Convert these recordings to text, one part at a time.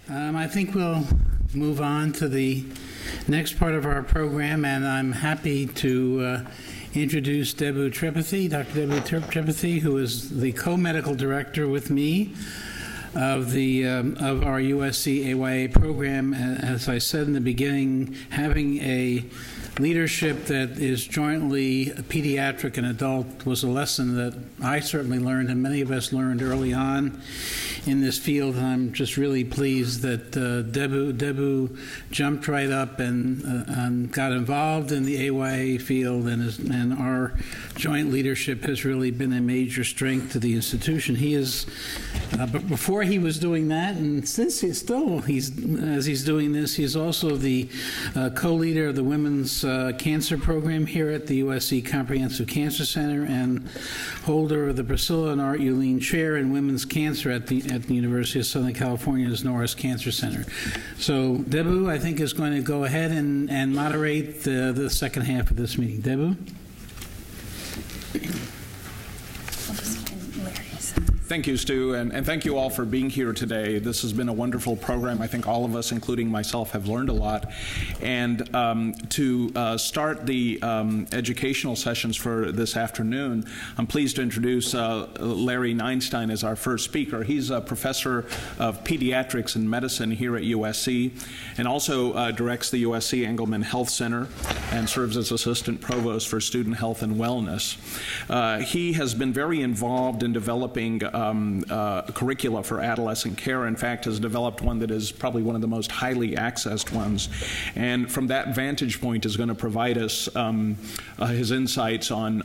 I think we'll move on to the next part of our program, and I'm happy to introduce Dr. Debu Tripathi, who is the co-medical director with me of our USC AYA program. As I said in the beginning, having a leadership that is jointly pediatric and adult was a lesson that I certainly learned, and many of us learned early on in this field. And I'm just really pleased that Debu jumped right up and got involved in the AYA field, and our joint leadership has really been a major strength to the institution. He is, but before he was doing that, and since he's doing this, he's also the co-leader of the Women's Cancer Program here at the USC Comprehensive Cancer Center, and holder of the Priscilla and Art Uline Chair in Women's Cancer at the University of Southern California's Norris Cancer Center. So Debu, I think, is going to go ahead and moderate the second half of this meeting. Debu? Thank you, Stu, and thank you all for being here today. This has been a wonderful program. I think all of us, including myself, have learned a lot. And to start the educational sessions for this afternoon, I'm pleased to introduce Larry Neinstein as our first speaker. He's a professor of pediatrics and medicine here at USC, and also directs the USC Engelman Health Center and serves as assistant provost for student health and wellness. He has been very involved in developing curricula for adolescent care. In fact, has developed one that is probably one of the most highly accessed ones. And from that vantage point is going to provide us his insights on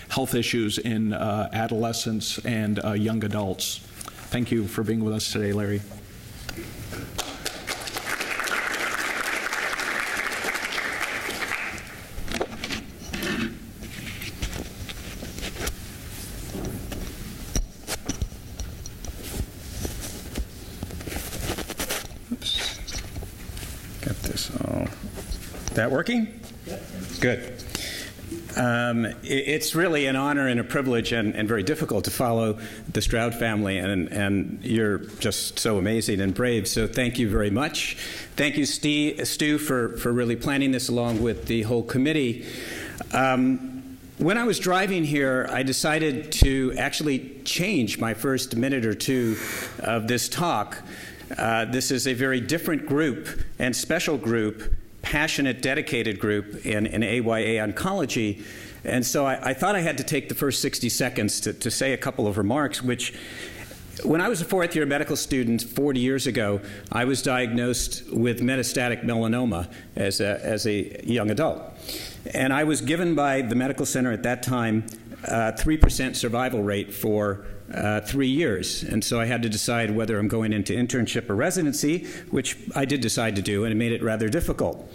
health issues in adolescents and young adults. Thank you for being with us today, Larry. That working? Good. It's really an honor and a privilege and very difficult to follow the Stroud family, and you're just so amazing and brave, so thank you very much. Thank you, Stu, for really planning this along with the whole committee. When I was driving here, I decided to actually change my first minute or two of this talk. This is a very different group and special group, passionate, dedicated group in AYA oncology. And so I thought I had to take the first 60 seconds to say a couple of remarks, which, when I was a fourth-year medical student 40 years ago, I was diagnosed with metastatic melanoma as a young adult. And I was given by the medical center at that time 3% survival rate for 3 years. And so I had to decide whether I'm going into internship or residency, which I did decide to do, and it made it rather difficult.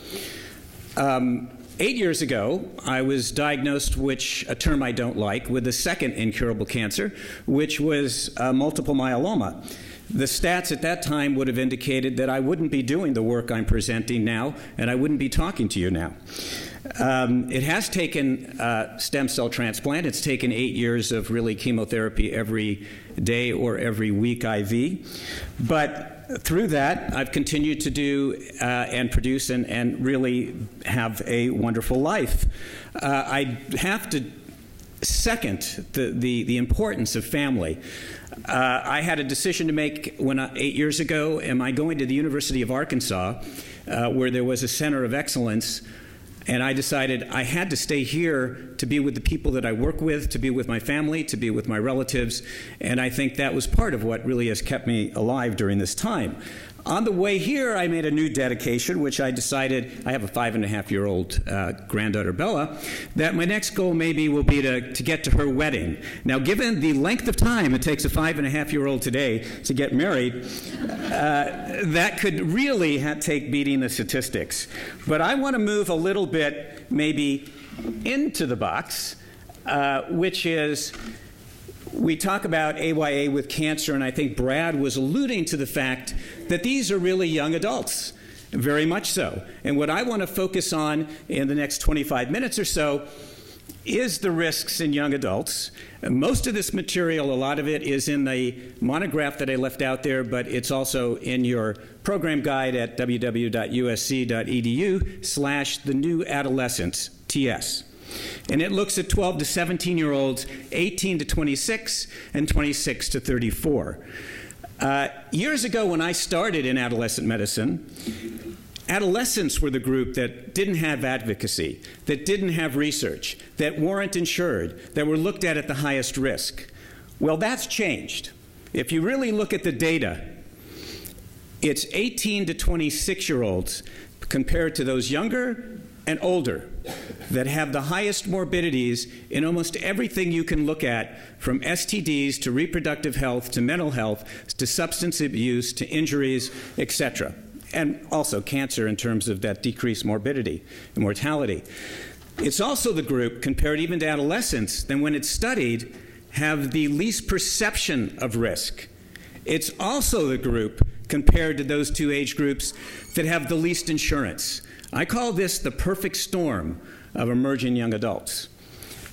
8 years ago, I was diagnosed, which a term I don't like, with the second incurable cancer, which was multiple myeloma. The stats at that time would have indicated that I wouldn't be doing the work I'm presenting now, and I wouldn't be talking to you now. It has taken stem cell transplant. It's taken 8 years of really chemotherapy every day or every week IV. But through that, I've continued to do and produce and really have a wonderful life. I have to second the importance of family. I had a decision to make 8 years ago. Am I going to the University of Arkansas, where there was a center of excellence? And I decided I had to stay here to be with the people that I work with, to be with my family, to be with my relatives. And I think that was part of what really has kept me alive during this time. On the way here, I made a new dedication, which I decided, I have a 5.5-year-old granddaughter, Bella, that my next goal maybe will be to get to her wedding. Now, given the length of time it takes a 5.5-year-old today to get married, that could really take beating the statistics. But I want to move a little bit maybe into the box, which is, we talk about AYA with cancer, and I think Brad was alluding to the fact that these are really young adults, very much so. And what I want to focus on in the next 25 minutes or so is the risks in young adults. Most of this material, a lot of it is in the monograph that I left out there, but it's also in your program guide at www.usc.edu/the-new-adolescents, TS. And it looks at 12 to 17-year-olds, 18 to 26, and 26 to 34. Years ago when I started in adolescent medicine, adolescents were the group that didn't have advocacy, that didn't have research, that weren't insured, that were looked at the highest risk. Well, that's changed. If you really look at the data, it's 18 to 26-year-olds compared to those younger and older that have the highest morbidities in almost everything you can look at, from STDs to reproductive health to mental health to substance abuse to injuries, etc. And also cancer in terms of that decreased morbidity and mortality. It's also the group, compared even to adolescents, that when it's studied, have the least perception of risk. It's also the group, compared to those two age groups, that have the least insurance. I call this the perfect storm of emerging young adults.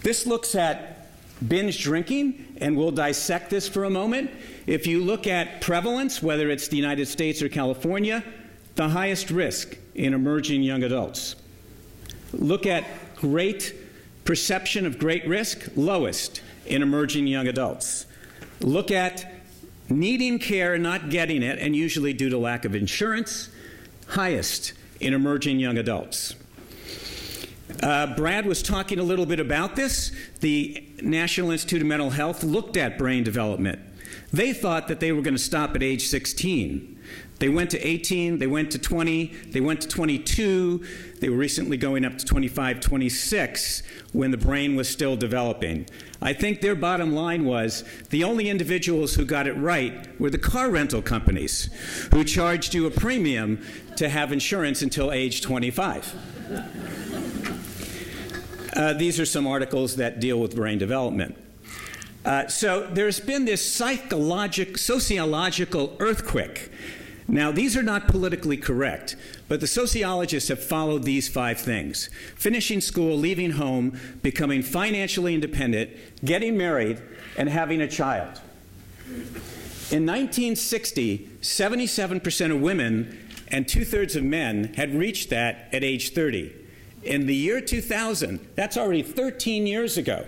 This looks at binge drinking, and we'll dissect this for a moment. If you look at prevalence, whether it's the United States or California, the highest risk in emerging young adults. Look at great perception of great risk, lowest in emerging young adults. Look at needing care and not getting it, and usually due to lack of insurance, highest in emerging young adults. Brad was talking a little bit about this. The National Institute of Mental Health looked at brain development. They thought that they were going to stop at age 16. They went to 18, they went to 20, they went to 22, they were recently going up to 25, 26 when the brain was still developing. I think their bottom line was the only individuals who got it right were the car rental companies, who charged you a premium to have insurance until age 25. These are some articles that deal with brain development. So there's been this sociological earthquake. Now, these are not politically correct, but the sociologists have followed these 5 things: finishing school, leaving home, becoming financially independent, getting married, and having a child. In 1960, 77% of women and 2/3 of men had reached that at age 30. In the year 2000, that's already 13 years ago,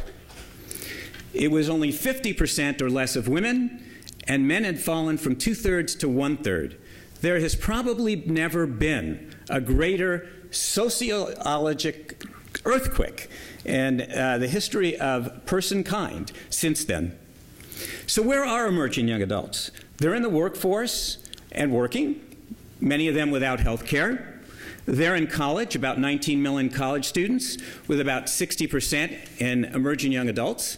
it was only 50% or less of women, and men had fallen from 2/3 to 1/3. There has probably never been a greater sociologic earthquake in the history of personkind since then. So where are emerging young adults? They're in the workforce and working, many of them without health care. They're in college, about 19 million college students, with about 60% in emerging young adults.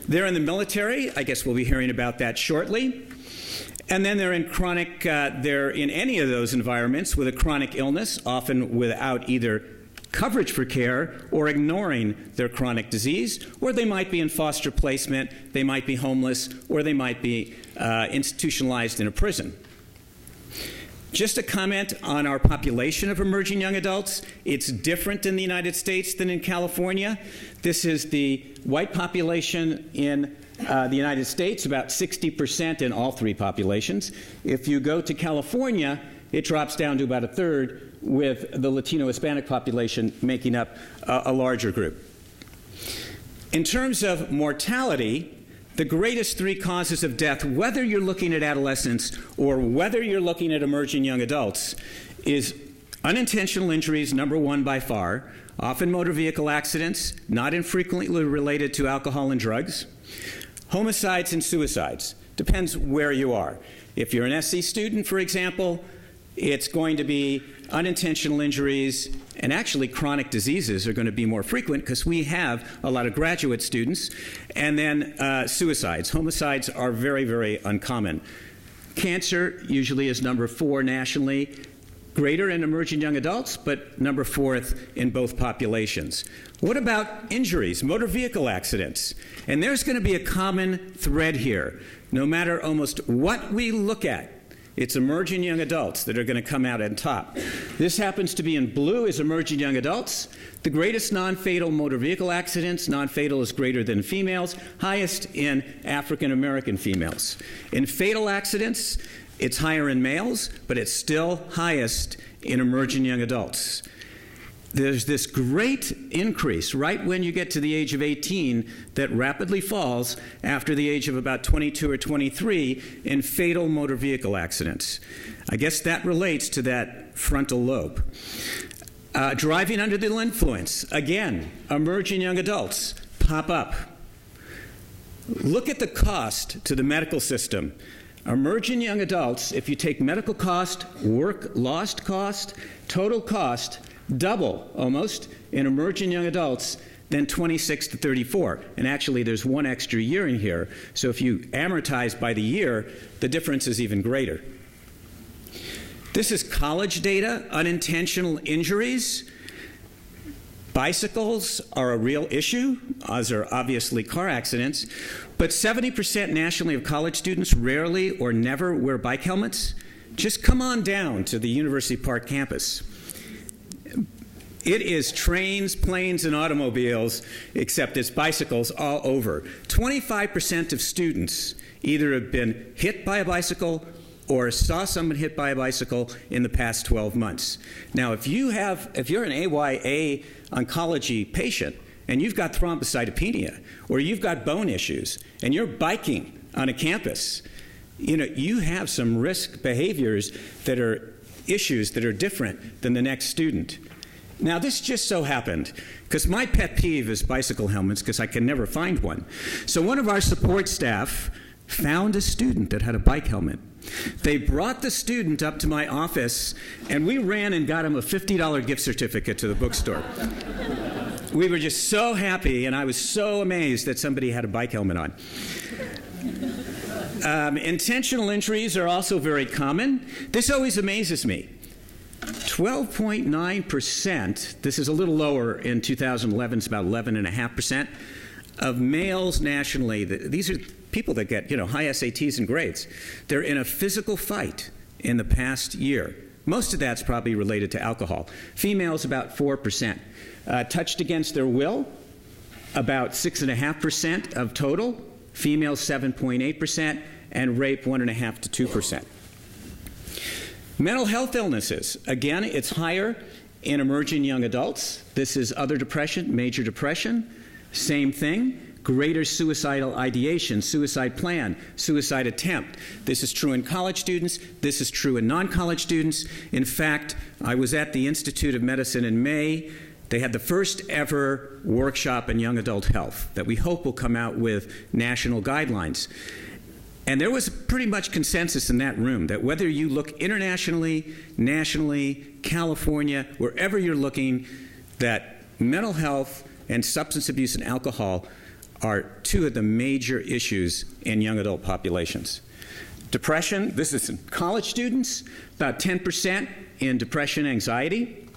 They're in the military. I guess we'll be hearing about that shortly. And then they're in they're in any of those environments with a chronic illness, often without either coverage for care or ignoring their chronic disease, or they might be in foster placement, they might be homeless, or they might be institutionalized in a prison. Just a comment on our population of emerging young adults. It's different in the United States than in California. This is the white population in the United States, about 60% in all 3 populations. If you go to California, it drops down to about 1/3, with the Latino Hispanic population making up a larger group. In terms of mortality, the greatest 3 causes of death, whether you're looking at adolescents or whether you're looking at emerging young adults, is unintentional injuries, number 1 by far, often motor vehicle accidents, not infrequently related to alcohol and drugs, homicides and suicides. Depends where you are. If you're an SC student, for example, it's going to be unintentional injuries, and actually chronic diseases are going to be more frequent because we have a lot of graduate students. And then suicides. Homicides are very, very uncommon. Cancer usually is number 4 nationally, greater in emerging young adults, but number 4th in both populations. What about injuries, motor vehicle accidents? And there's going to be a common thread here. No matter almost what we look at it's emerging young adults that are going to come out on top. This happens to be in blue is emerging young adults. The greatest non-fatal motor vehicle accidents, non-fatal is greater than females, highest in African American females. In fatal accidents, it's higher in males, but it's still highest in emerging young adults. There's this great increase right when you get to the age of 18 that rapidly falls after the age of about 22 or 23 in fatal motor vehicle accidents. I guess that relates to that frontal lobe. Driving under the influence, again, emerging young adults pop up. Look at the cost to the medical system. Emerging young adults, if you take medical cost, work lost cost, total cost, double almost in emerging young adults than 26 to 34. And actually, there's one extra year in here. So if you amortize by the year, the difference is even greater. This is college data, unintentional injuries. Bicycles are a real issue, as are obviously car accidents, but 70% nationally of college students rarely or never wear bike helmets. Just come on down to the University Park campus. It is trains, planes, and automobiles, except it's bicycles all over. 25% of students either have been hit by a bicycle or saw someone hit by a bicycle in the past 12 months. Now, if you're an AYA oncology patient and you've got thrombocytopenia or you've got bone issues and you're biking on a campus, you have some risk behaviors that are issues that are different than the next student. Now, this just so happened, because my pet peeve is bicycle helmets, because I can never find one. So one of our support staff found a student that had a bike helmet. They brought the student up to my office, and we ran and got him a $50 gift certificate to the bookstore. We were just so happy, and I was so amazed that somebody had a bike helmet on. Intentional injuries are also very common. This always amazes me. 12.9%, this is a little lower in 2011, it's about 11.5%, of males nationally, these are people that get high SATs and grades, they're in a physical fight in the past year. Most of that's probably related to alcohol. Females, about 4%. Touched against their will, about 6.5% of total. Females, 7.8%, and rape, 1.5% to 2%. Mental health illnesses, again, it's higher in emerging young adults. This is other depression, major depression, same thing. Greater suicidal ideation, suicide plan, suicide attempt. This is true in college students. This is true in non-college students. In fact, I was at the Institute of Medicine in May. They had the first ever workshop in young adult health that we hope will come out with national guidelines. And there was pretty much consensus in that room that whether you look internationally, nationally, California, wherever you're looking, that mental health and substance abuse and alcohol are two of the major issues in young adult populations. Depression, this is in college students, about 10% in depression, anxiety.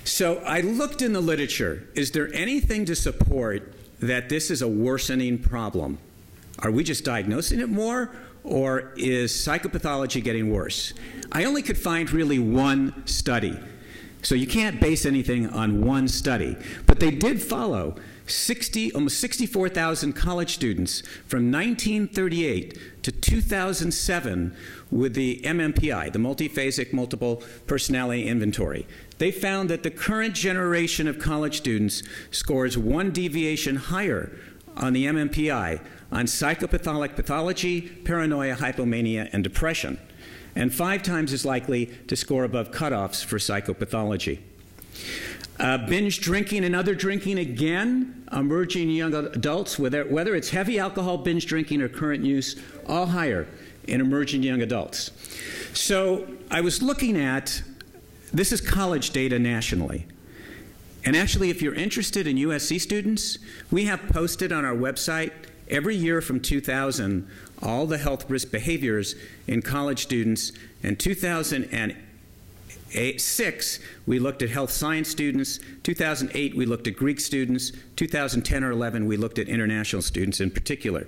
So I looked in the literature. Is there anything to support that this is a worsening problem? Are we just diagnosing it more, or is psychopathology getting worse? I only could find really one study. So you can't base anything on one study. But they did follow almost 64,000 college students from 1938 to 2007 with the MMPI, the Multiphasic Multiple Personality Inventory. They found that the current generation of college students scores one deviation higher on the MMPI on psychopatholic pathology, paranoia, hypomania, and depression, and 5 times as likely to score above cutoffs for psychopathology. Binge drinking and other drinking, again, emerging young adults, whether it's heavy alcohol binge drinking or current use, all higher in emerging young adults. So I was looking at, this is college data nationally. And actually, if you're interested in USC students, we have posted on our website every year from 2000 all the health risk behaviors in college students. And 2008 2006, we looked at health science students. 2008, we looked at Greek students. 2010 or 11, we looked at international students in particular.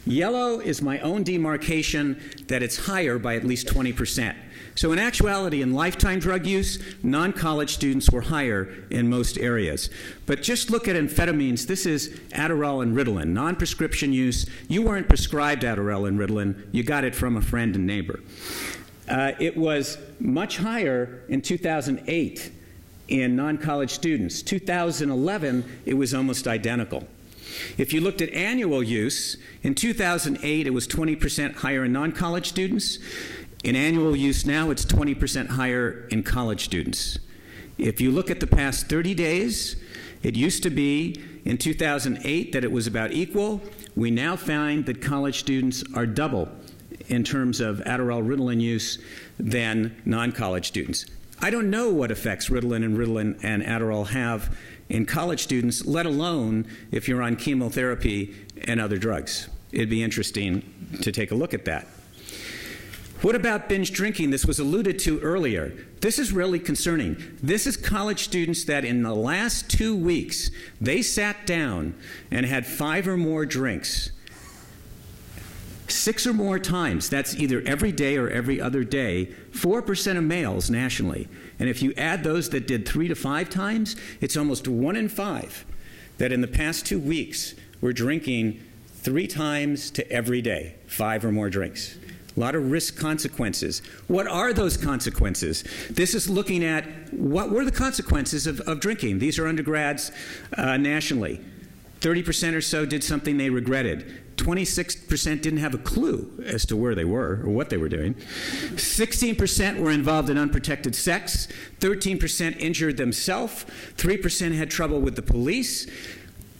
Yellow is my own demarcation that it's higher by at least 20%. So in actuality, in lifetime drug use, non-college students were higher in most areas. But just look at amphetamines. This is Adderall and Ritalin, non-prescription use. You weren't prescribed Adderall and Ritalin. You got it from a friend and neighbor. It was much higher in 2008 in non-college students. 2011, it was almost identical. If you looked at annual use, in 2008, it was 20% higher in non-college students. In annual use now, it's 20% higher in college students. If you look at the past 30 days, it used to be in 2008 that it was about equal. We now find that college students are double in terms of Adderall Ritalin use than non-college students. I don't know what effects Ritalin and Adderall have in college students, let alone if you're on chemotherapy and other drugs. It'd be interesting to take a look at that. What about binge drinking? This was alluded to earlier. This is really concerning. This is college students that in the last 2 weeks, they sat down and had 5 or more drinks. 6 or more times. That's either every day or every other day. 4% of males nationally. And if you add those that did 3 to 5 times, it's almost 1 in 5 that in the past 2 weeks were drinking 3 times to every day, 5 or more drinks. A lot of risk consequences. What are those consequences? This is looking at what were the consequences of drinking. These are undergrads nationally. 30% or so did something they regretted. 26% didn't have a clue as to where they were or what they were doing. 16% were involved in unprotected sex. 13% injured themselves. 3% had trouble with the police.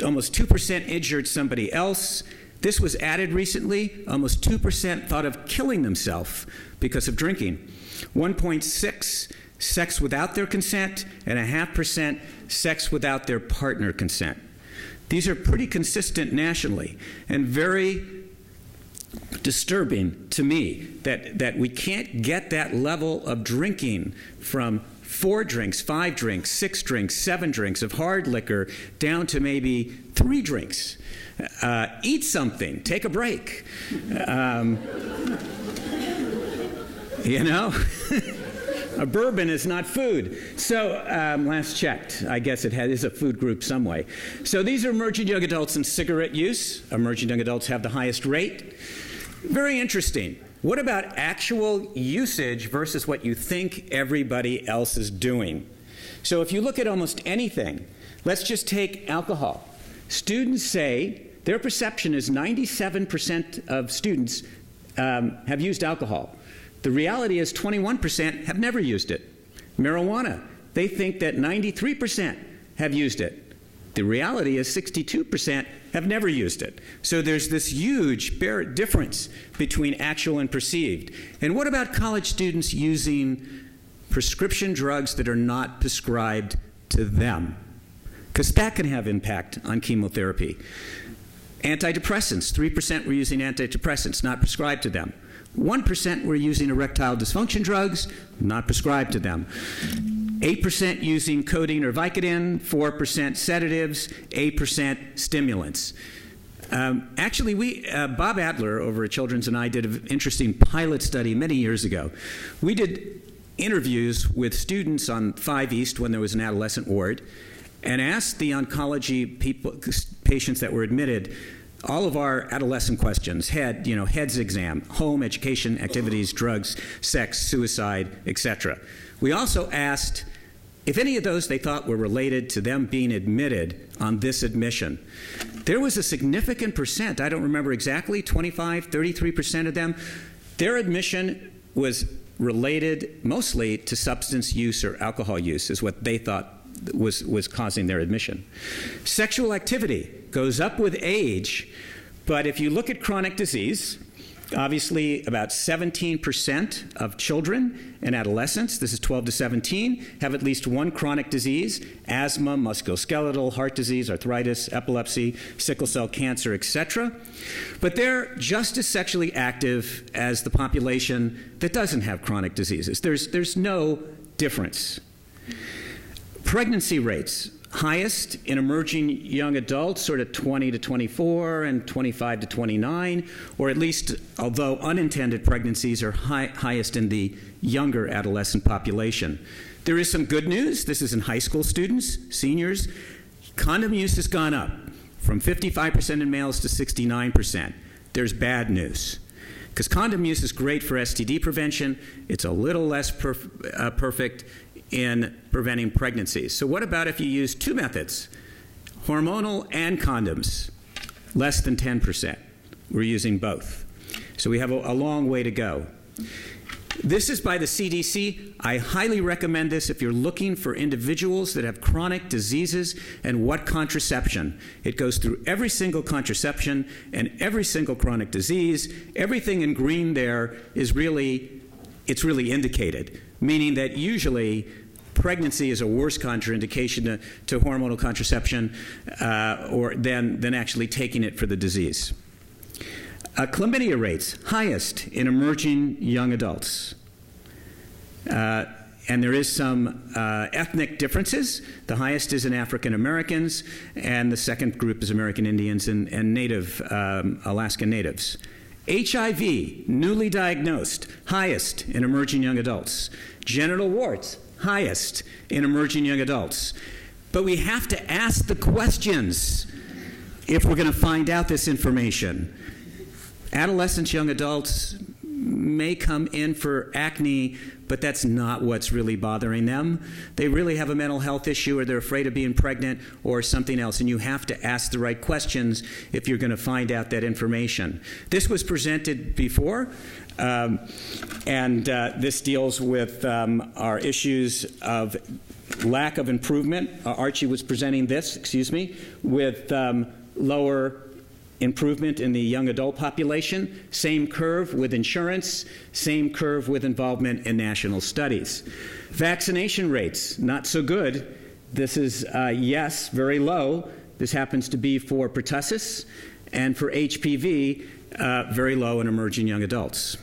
Almost 2% injured somebody else. This was added recently. Almost 2% thought of killing themselves because of drinking. 1.6% sex without their consent, and 0.5% sex without their partner consent. These are pretty consistent nationally and very disturbing to me that we can't get that level of drinking from 4 drinks, 5 drinks, 6 drinks, 7 drinks of hard liquor down to maybe 3 drinks. Eat something, take a break. You know? A bourbon is not food. So last checked, I guess it is a food group some way. So these are emerging young adults in cigarette use. Emerging young adults have the highest rate. Very interesting. What about actual usage versus what you think everybody else is doing? So if you look at almost anything, let's just take alcohol. Students say their perception is 97% of students have used alcohol. The reality is 21% have never used it. Marijuana, they think that 93% have used it. The reality is 62% have never used it. So there's this huge difference between actual and perceived. And what about college students using prescription drugs that are not prescribed to them? Because that can have impact on chemotherapy. Antidepressants, 3% were using antidepressants, not prescribed to them. 1% were using erectile dysfunction drugs, not prescribed to them. 8% using codeine or Vicodin, 4% sedatives, 8% stimulants. Actually, Bob Adler over at Children's and I did an interesting pilot study many years ago. We did interviews with students on 5 East when there was an adolescent ward and asked the oncology patients that were admitted all of our adolescent questions, heads exam, home, education, activities, drugs, sex, suicide, etc. We also asked if any of those they thought were related to them being admitted on this admission. There was a significant percent, I don't remember exactly, 25, 33% of them, their admission was related mostly to substance use or alcohol use is what they thought was causing their admission. Sexual activity goes up with age, but if you look at chronic disease, obviously about 17% of children and adolescents, this is 12 to 17, have at least one chronic disease: asthma, musculoskeletal, heart disease, arthritis, epilepsy, sickle cell cancer, etc. But they're just as sexually active as the population that doesn't have chronic diseases. There's no difference. Pregnancy rates, highest in emerging young adults, sort of 20 to 24 and 25 to 29, or at least, although unintended pregnancies are highest in the younger adolescent population. There is some good news. This is in high school students, seniors. Condom use has gone up from 55% in males to 69%. There's bad news, because condom use is great for STD prevention. It's a little less perfect in preventing pregnancies. So what about if you use two methods, hormonal and condoms? Less than 10%. We're using both. So we have a long way to go. This is by the CDC. I highly recommend this if you're looking for individuals that have chronic diseases and what contraception. It goes through every single contraception and every single chronic disease. Everything in green there is really indicated, meaning that usually pregnancy is a worse contraindication to hormonal contraception than actually taking it for the disease. Chlamydia rates, highest in emerging young adults. And there is some ethnic differences. The highest is in African Americans, and the second group is American Indians and Native, Alaskan Natives. HIV, newly diagnosed, highest in emerging young adults. Genital warts, highest in emerging young adults. But we have to ask the questions if we're going to find out this information. Adolescents, young adults may come in for acne, but that's not what's really bothering them. They really have a mental health issue, or they're afraid of being pregnant, or something else, and you have to ask the right questions if you're going to find out that information. This was presented before, and this deals with our issues of lack of improvement. Archie was presenting this, with lower improvement in the young adult population, same curve with insurance, same curve with involvement in national studies. Vaccination rates, not so good. This is, yes, very low. This happens to be for pertussis, and for HPV, very low in emerging young adults.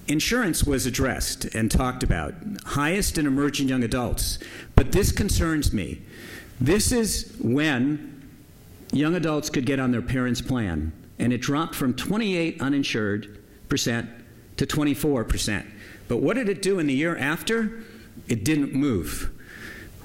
Insurance was addressed and talked about, highest in emerging young adults. But this concerns me. This is when young adults could get on their parents' plan, and it dropped from 28% uninsured to 24%. But what did it do in the year after? It didn't move.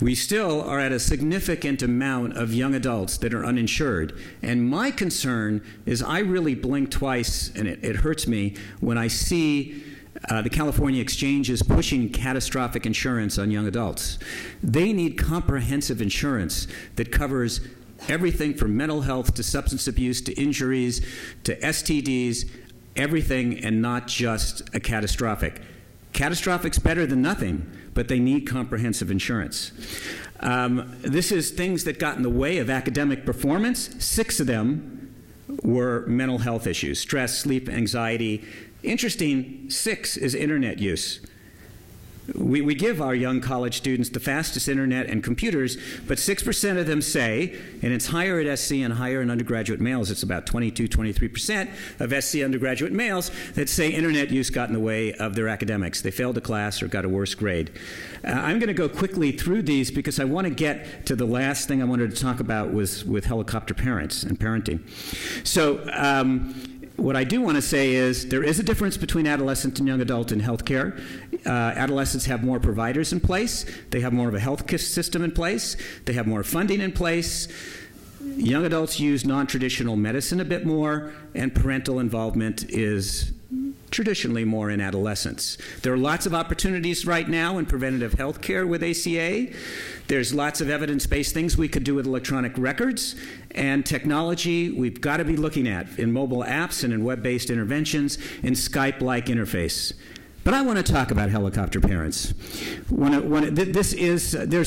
We still are at a significant amount of young adults that are uninsured. And my concern is I really blink twice, and it hurts me when I see the California exchanges pushing catastrophic insurance on young adults. They need comprehensive insurance that covers everything from mental health to substance abuse to injuries to STDs, everything, and not just a catastrophic. Catastrophic's better than nothing, but they need comprehensive insurance. This is things that got in the way of academic performance. 6 of them were mental health issues: stress, sleep, anxiety. Interesting, 6 is internet use. We give our young college students the fastest internet and computers, but 6% of them say, and it's higher at SC and higher in undergraduate males, it's about 23% of SC undergraduate males that say internet use got in the way of their academics. They failed a class or got a worse grade. I'm going to go quickly through these because I want to get to the last thing I wanted to talk about with helicopter parents and parenting. So, what I do want to say is there is a difference between adolescent and young adult in healthcare. Adolescents have more providers in place. They have more of a health system in place. They have more funding in place. Young adults use non-traditional medicine a bit more, and parental involvement is traditionally more in adolescence. There are lots of opportunities right now in preventative health care with ACA. There's lots of evidence-based things we could do with electronic records, and technology we've got to be looking at in mobile apps and in web-based interventions, in Skype-like interface. But I want to talk about helicopter parents. There's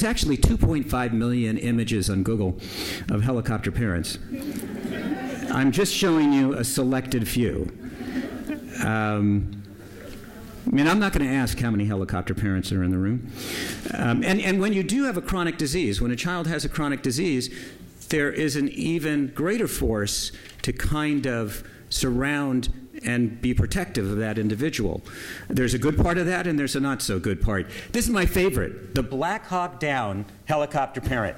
actually 2.5 million images on Google of helicopter parents. I'm just showing you a selected few. I'm not going to ask how many helicopter parents are in the room. And when you do have a chronic disease, when a child has a chronic disease, there is an even greater force to kind of surround and be protective of that individual. There's a good part of that, and there's a not so good part. This is my favorite, the Black Hawk Down helicopter parent.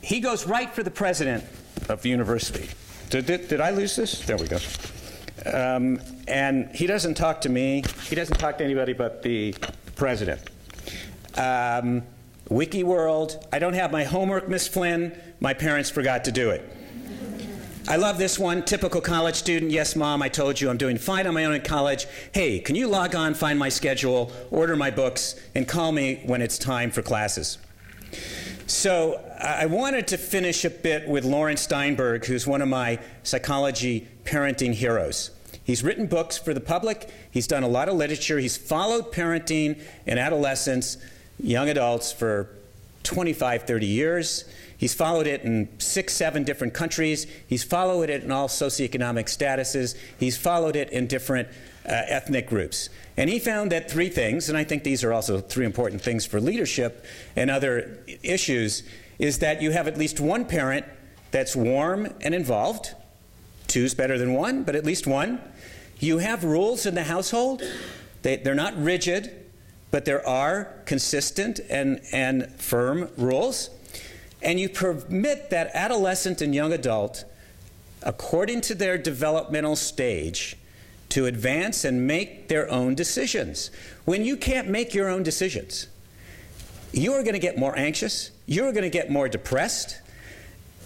He goes right for the president of the university. Did I lose this? There we go. And he doesn't talk to me. He doesn't talk to anybody but the president. Wiki World, I don't have my homework, Miss Flynn. My parents forgot to do it. I love this one. Typical college student. Yes, Mom, I told you I'm doing fine on my own in college. Hey, can you log on, find my schedule, order my books, and call me when it's time for classes? So I wanted to finish a bit with Lawrence Steinberg, who's one of my psychology parenting heroes. He's written books for the public. He's done a lot of literature. He's followed parenting in adolescents, young adults for 25, 30 years. He's followed it in 6, 7 different countries. He's followed it in all socioeconomic statuses. He's followed it in different ethnic groups. And he found that 3 things, and I think these are also 3 important things for leadership and other issues, is that you have at least one parent that's warm and involved. 2's better than 1, but at least 1. You have rules in the household. They're not rigid, but there are consistent and firm rules. And you permit that adolescent and young adult, according to their developmental stage, to advance and make their own decisions. When you can't make your own decisions, you are going to get more anxious, you're going to get more depressed,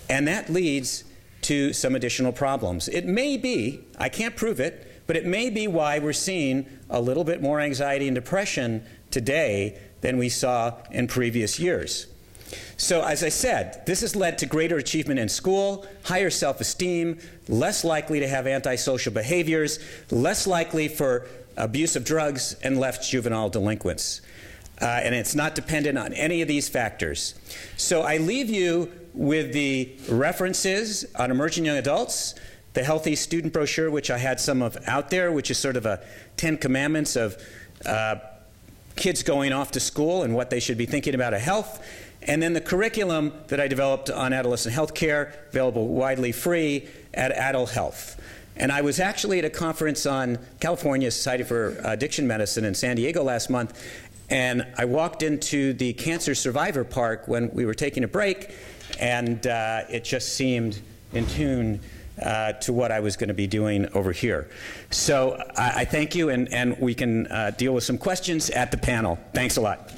and that leads to some additional problems. It may be, I can't prove it, but it may be why we're seeing a little bit more anxiety and depression today than we saw in previous years. So as I said, this has led to greater achievement in school, higher self-esteem, less likely to have antisocial behaviors, less likely for abuse of drugs, and less juvenile delinquents. And it's not dependent on any of these factors. So I leave you with the references on emerging young adults, the Healthy Student Brochure, which I had some of out there, which is sort of a 10 commandments of kids going off to school and what they should be thinking about health. And then the curriculum that I developed on adolescent health care, available widely free at Adult Health. And I was actually at a conference on California Society for Addiction Medicine in San Diego last month, and I walked into the Cancer Survivor Park when we were taking a break, and it just seemed in tune to what I was going to be doing over here. So I thank you, and we can deal with some questions at the panel. Thanks a lot.